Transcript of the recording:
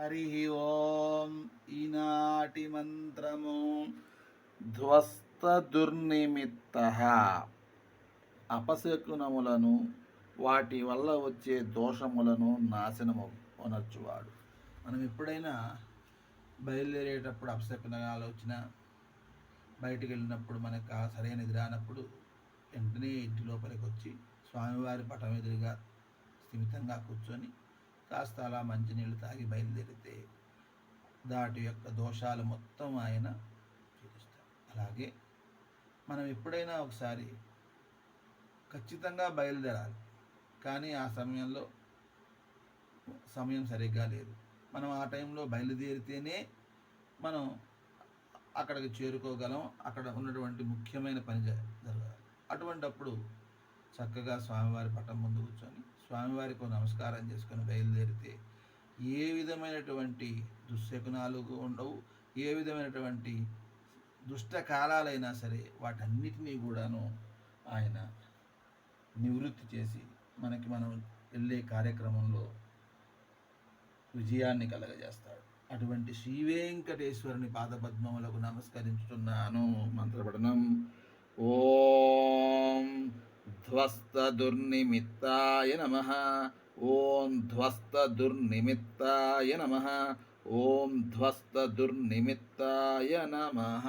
హరి ఓం. ఈనాటి మంత్రము ధ్వస్త దుర్నిమిత్త. అపశకునములను వాటి వల్ల వచ్చే దోషములను నాశనము కొనర్చువాడు. మనం ఎప్పుడైనా బయలుదేరేటప్పుడు అపశకునాలు వచ్చినా, బయటికి వెళ్ళినప్పుడు మనకు సరైన ఇది రానప్పుడు వెంటనే ఇంటి లోపలికి వచ్చి స్వామివారి పటం ఎదురుగా స్థిమితంగా కూర్చొని కాస్త అలా మంచినీళ్ళు తాగి బయలుదేరితే దాటి యొక్క దోషాలు మొత్తం ఆయన చూపిస్తారు. అలాగే మనం ఎప్పుడైనా ఒకసారి ఖచ్చితంగా బయలుదేరాలి, కానీ ఆ సమయం సరిగ్గా లేదు. మనం ఆ టైంలో బయలుదేరితేనే మనం అక్కడికి చేరుకోగలం, అక్కడ ఉన్నటువంటి ముఖ్యమైన పని జరగాలి. అటువంటప్పుడు చక్కగా స్వామివారి పటం ముందు కూర్చొని స్వామివారికి నమస్కారం చేసుకొని బయలుదేరితే ఏ విధమైనటువంటి దుశ్శకునాలు ఉండవు, ఏ విధమైనటువంటి దుష్ట కాలాలైనా సరే వాటన్నిటినీ కూడాను ఆయన నివృత్తి చేసి మనం వెళ్ళే కార్యక్రమంలో విజయాన్ని కలగజేస్తాడు. అటువంటి శ్రీ వెంకటేశ్వరుని పాదపద్మములకు నమస్కరించుతున్నాను. మంత్రపఠనం. ఓం ధ్వస్త దుర్నిమిత్తాయ నమః. ఓం ధ్వస్త దుర్నిమిత్తాయ నమః. ఓం ధ్వస్త దుర్నిమిత్తాయ నమః.